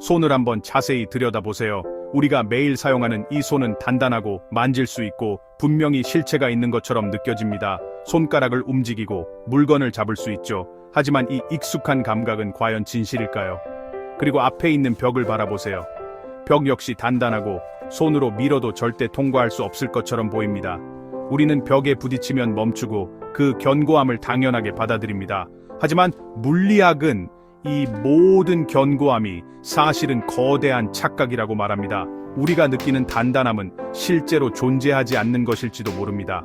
손을 한번 자세히 들여다보세요. 우리가 매일 사용하는 이 손은 단단하고 만질 수 있고 분명히 실체가 있는 것처럼 느껴집니다. 손가락을 움직이고 물건을 잡을 수 있죠. 하지만 이 익숙한 감각은 과연 진실일까요? 그리고 앞에 있는 벽을 바라보세요. 벽 역시 단단하고 손으로 밀어도 절대 통과할 수 없을 것처럼 보입니다. 우리는 벽에 부딪히면 멈추고 그 견고함을 당연하게 받아들입니다. 하지만 물리학은 이 모든 견고함이 사실은 거대한 착각이라고 말합니다. 우리가 느끼는 단단함은 실제로 존재하지 않는 것일지도 모릅니다.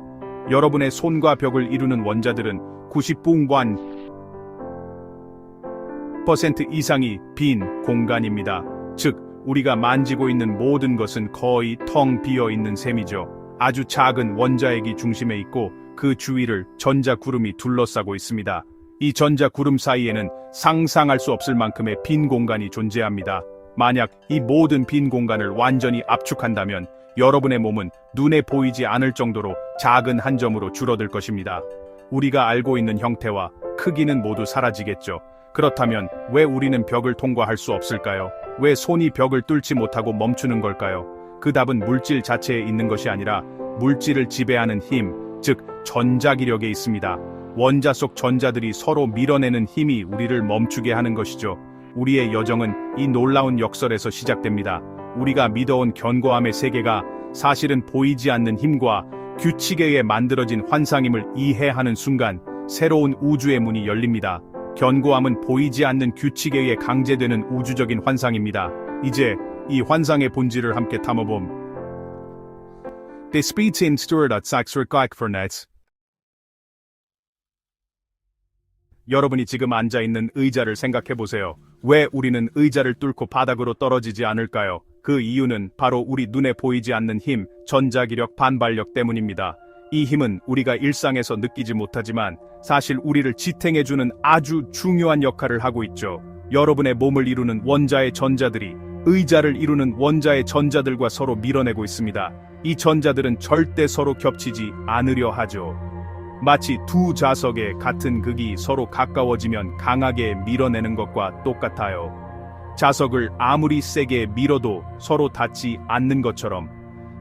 여러분의 손과 벽을 이루는 원자들은 90% 이상이 빈 공간입니다. 즉, 우리가 만지고 있는 모든 것은 거의 텅 비어 있는 셈이죠. 아주 작은 원자핵이 중심에 있고 그 주위를 전자구름이 둘러싸고 있습니다. 이 전자구름 사이에는 상상할 수 없을 만큼의 빈 공간이 존재합니다. 만약 이 모든 빈 공간을 완전히 압축한다면 여러분의 몸은 눈에 보이지 않을 정도로 작은 한 점으로 줄어들 것입니다. 우리가 알고 있는 형태와 크기는 모두 사라지겠죠. 그렇다면 왜 우리는 벽을 통과할 수 없을까요? 왜 손이 벽을 뚫지 못하고 멈추는 걸까요? 그 답은 물질 자체에 있는 것이 아니라 물질을 지배하는 힘, 즉 전자기력에 있습니다. 원자 속 전자들이 서로 밀어내는 힘이 우리를 멈추게 하는 것이죠. 우리의 여정은 이 놀라운 역설에서 시작됩니다. 우리가 믿어온 견고함의 세계가 사실은 보이지 않는 힘과 규칙에 의해 만들어진 환상임을 이해하는 순간 새로운 우주의 문이 열립니다. 견고함은 보이지 않는 규칙에 의해 강제되는 우주적인 환상입니다. 이제 이 환상의 본질을 함께 탐험봄. Despite sin steward at Saxric 여러분이 지금 앉아있는 의자를 생각해보세요. 왜 우리는 의자를 뚫고 바닥으로 떨어지지 않을까요? 그 이유는 바로 우리 눈에 보이지 않는 힘, 전자기력, 반발력 때문입니다. 이 힘은 우리가 일상에서 느끼지 못하지만 사실 우리를 지탱해주는 아주 중요한 역할을 하고 있죠. 여러분의 몸을 이루는 원자의 전자들이 의자를 이루는 원자의 전자들과 서로 밀어내고 있습니다. 이 전자들은 절대 서로 겹치지 않으려 하죠. 마치 두 자석의 같은 극이 서로 가까워지면 강하게 밀어내는 것과 똑같아요. 자석을 아무리 세게 밀어도 서로 닿지 않는 것처럼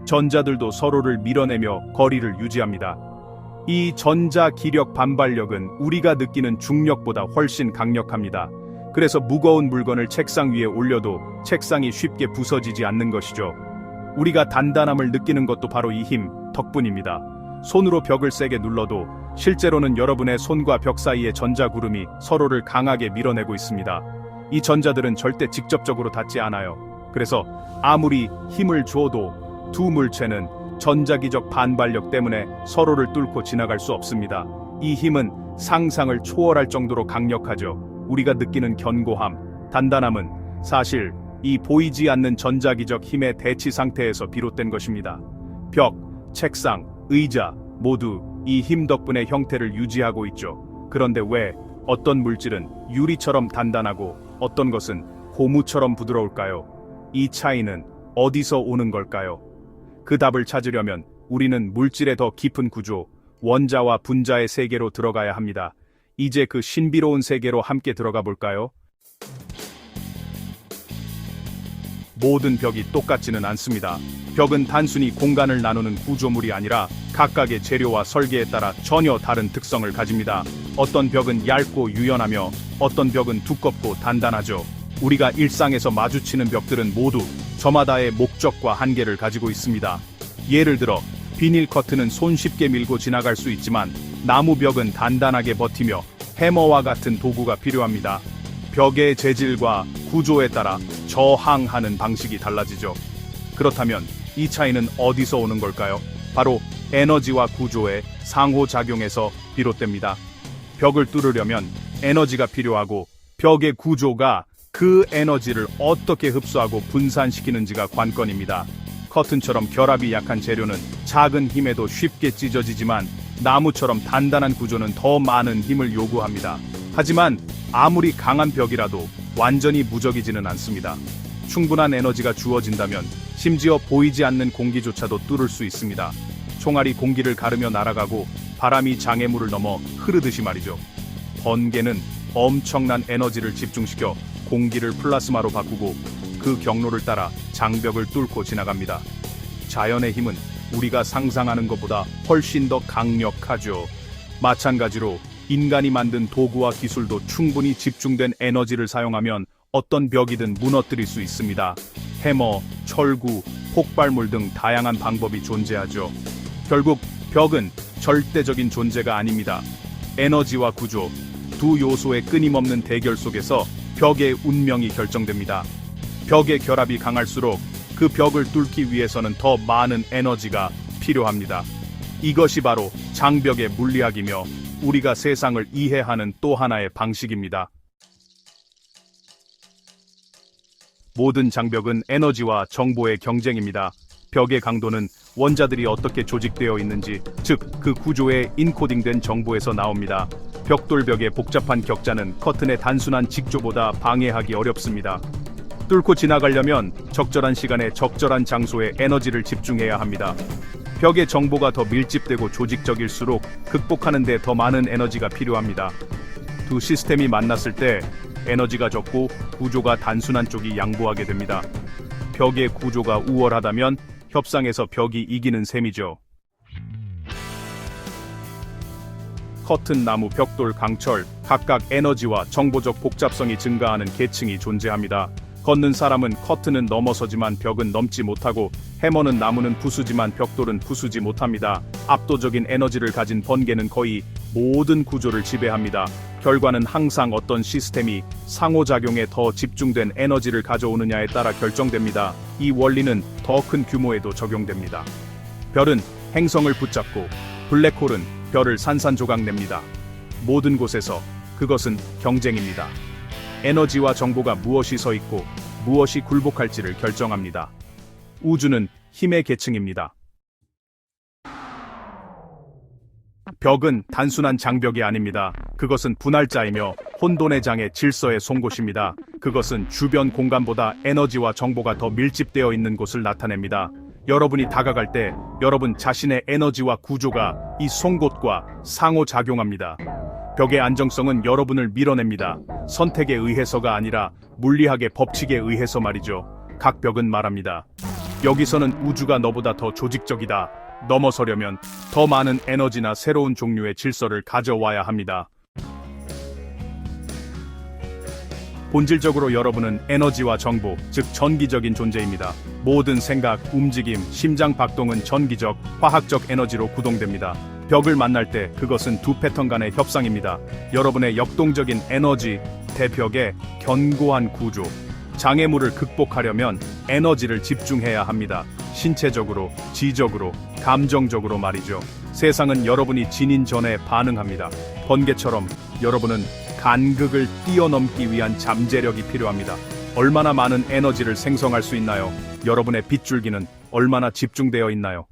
전자들도 서로를 밀어내며 거리를 유지합니다. 이 전자 기력 반발력은 우리가 느끼는 중력보다 훨씬 강력합니다. 그래서 무거운 물건을 책상 위에 올려도 책상이 쉽게 부서지지 않는 것이죠. 우리가 단단함을 느끼는 것도 바로 이 힘 덕분입니다. 손으로 벽을 세게 눌러도 실제로는 여러분의 손과 벽 사이의 전자구름이 서로를 강하게 밀어내고 있습니다. 이 전자들은 절대 직접적으로 닿지 않아요. 그래서 아무리 힘을 줘도 두 물체는 전자기적 반발력 때문에 서로를 뚫고 지나갈 수 없습니다. 이 힘은 상상을 초월할 정도로 강력하죠. 우리가 느끼는 견고함, 단단함은 사실 이 보이지 않는 전자기적 힘의 대치 상태에서 비롯된 것입니다. 벽, 책상, 의자 모두 이 힘 덕분에 형태를 유지하고 있죠. 그런데 왜 어떤 물질은 유리처럼 단단하고 어떤 것은 고무처럼 부드러울까요? 이 차이는 어디서 오는 걸까요? 그 답을 찾으려면 우리는 물질의 더 깊은 구조, 원자와 분자의 세계로 들어가야 합니다. 이제 그 신비로운 세계로 함께 들어가 볼까요? 모든 벽이 똑같지는 않습니다. 벽은 단순히 공간을 나누는 구조물이 아니라 각각의 재료와 설계에 따라 전혀 다른 특성을 가집니다. 어떤 벽은 얇고 유연하며 어떤 벽은 두껍고 단단하죠. 우리가 일상에서 마주치는 벽들은 모두 저마다의 목적과 한계를 가지고 있습니다. 예를 들어 비닐 커튼은 손쉽게 밀고 지나갈 수 있지만 나무 벽은 단단하게 버티며 해머와 같은 도구가 필요합니다. 벽의 재질과 구조에 따라 저항하는 방식이 달라지죠. 그렇다면 이 차이는 어디서 오는 걸까요? 바로 에너지와 구조의 상호작용에서 비롯됩니다. 벽을 뚫으려면 에너지가 필요하고 벽의 구조가 그 에너지를 어떻게 흡수하고 분산시키는지가 관건입니다. 커튼처럼 결합이 약한 재료는 작은 힘에도 쉽게 찢어지지만 나무처럼 단단한 구조는 더 많은 힘을 요구합니다. 하지만 아무리 강한 벽이라도 완전히 무적이지는 않습니다. 충분한 에너지가 주어진다면 심지어 보이지 않는 공기조차도 뚫을 수 있습니다. 총알이 공기를 가르며 날아가고 바람이 장애물을 넘어 흐르듯이 말이죠. 번개는 엄청난 에너지를 집중시켜 공기를 플라스마로 바꾸고 그 경로를 따라 장벽을 뚫고 지나갑니다. 자연의 힘은 우리가 상상하는 것보다 훨씬 더 강력하죠. 마찬가지로 인간이 만든 도구와 기술도 충분히 집중된 에너지를 사용하면 어떤 벽이든 무너뜨릴 수 있습니다. 해머, 철구, 폭발물 등 다양한 방법이 존재하죠. 결국 벽은 절대적인 존재가 아닙니다. 에너지와 구조, 두 요소의 끊임없는 대결 속에서 벽의 운명이 결정됩니다. 벽의 결합이 강할수록 그 벽을 뚫기 위해서는 더 많은 에너지가 필요합니다. 이것이 바로 장벽의 물리학이며 우리가 세상을 이해하는 또 하나의 방식입니다. 모든 장벽은 에너지와 정보의 경쟁입니다. 벽의 강도는 원자들이 어떻게 조직되어 있는지, 즉 그 구조에 인코딩된 정보에서 나옵니다. 벽돌벽의 복잡한 격자는 커튼의 단순한 직조보다 방해하기 어렵습니다. 뚫고 지나가려면 적절한 시간에 적절한 장소에 에너지를 집중해야 합니다. 벽의 정보가 더 밀집되고 조직적일수록 극복하는 데 더 많은 에너지가 필요합니다. 두 시스템이 만났을 때 에너지가 적고 구조가 단순한 쪽이 양보하게 됩니다. 벽의 구조가 우월하다면 협상에서 벽이 이기는 셈이죠. 커튼, 나무, 벽돌, 강철, 각각 에너지와 정보적 복잡성이 증가하는 계층이 존재합니다. 걷는 사람은 커튼은 넘어서지만 벽은 넘지 못하고, 해머는 나무는 부수지만 벽돌은 부수지 못합니다. 압도적인 에너지를 가진 번개는 거의 모든 구조를 지배합니다. 결과는 항상 어떤 시스템이 상호작용에 더 집중된 에너지를 가져오느냐에 따라 결정됩니다. 이 원리는 더 큰 규모에도 적용됩니다. 별은 행성을 붙잡고, 블랙홀은 별을 산산조각 냅니다. 모든 곳에서 그것은 경쟁입니다. 에너지와 정보가 무엇이 서 있고 무엇이 굴복할지를 결정합니다. 우주는 힘의 계층입니다. 벽은 단순한 장벽이 아닙니다. 그것은 분할자이며 혼돈의 장의 질서의 송곳입니다. 그것은 주변 공간보다 에너지와 정보가 더 밀집되어 있는 곳을 나타냅니다. 여러분이 다가갈 때 여러분 자신의 에너지와 구조가 이 송곳과 상호작용합니다. 벽의 안정성은 여러분을 밀어냅니다. 선택에 의해서가 아니라 물리학의 법칙에 의해서 말이죠. 각 벽은 말합니다. 여기서는 우주가 너보다 더 조직적이다. 넘어서려면 더 많은 에너지나 새로운 종류의 질서를 가져와야 합니다. 본질적으로 여러분은 에너지와 정보, 즉 전기적인 존재입니다. 모든 생각, 움직임, 심장 박동은 전기적, 화학적 에너지로 구동됩니다. 벽을 만날 때 그것은 두 패턴 간의 협상입니다. 여러분의 역동적인 에너지, 대벽의 견고한 구조. 장애물을 극복하려면 에너지를 집중해야 합니다. 신체적으로, 지적으로, 감정적으로 말이죠. 세상은 여러분이 지닌 전에 반응합니다. 번개처럼 여러분은 간극을 뛰어넘기 위한 잠재력이 필요합니다. 얼마나 많은 에너지를 생성할 수 있나요? 여러분의 빗줄기는 얼마나 집중되어 있나요?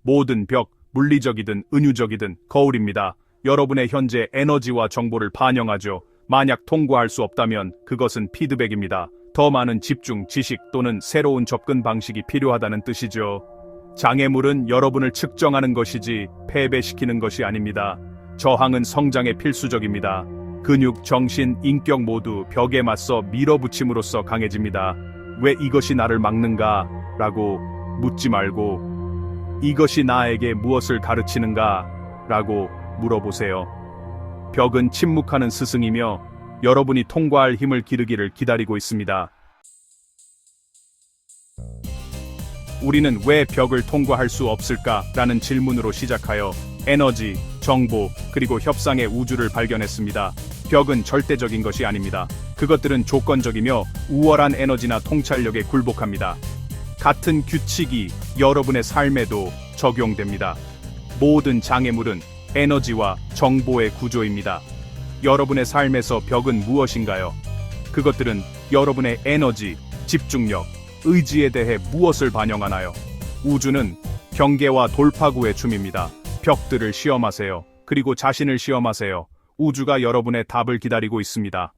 모든 벽, 물리적이든 은유적이든 거울입니다. 여러분의 현재 에너지와 정보를 반영하죠. 만약 통과할 수 없다면 그것은 피드백입니다. 더 많은 집중, 지식 또는 새로운 접근 방식이 필요하다는 뜻이죠. 장애물은 여러분을 측정하는 것이지 패배시키는 것이 아닙니다. 저항은 성장에 필수적입니다. 근육, 정신, 인격 모두 벽에 맞서 밀어붙임으로써 강해집니다. 왜 이것이 나를 막는가? 라고 묻지 말고 이것이 나에게 무엇을 가르치는가? 라고 물어보세요. 벽은 침묵하는 스승이며 여러분이 통과할 힘을 기르기를 기다리고 있습니다. 우리는 왜 벽을 통과할 수 없을까? 라는 질문으로 시작하여 에너지, 정보, 그리고 협상의 우주를 발견했습니다. 벽은 절대적인 것이 아닙니다. 그것들은 조건적이며 우월한 에너지나 통찰력에 굴복합니다. 같은 규칙이 여러분의 삶에도 적용됩니다. 모든 장애물은 에너지와 정보의 구조입니다. 여러분의 삶에서 벽은 무엇인가요? 그것들은 여러분의 에너지, 집중력, 의지에 대해 무엇을 반영하나요? 우주는 경계와 돌파구의 춤입니다. 벽들을 시험하세요. 그리고 자신을 시험하세요. 우주가 여러분의 답을 기다리고 있습니다.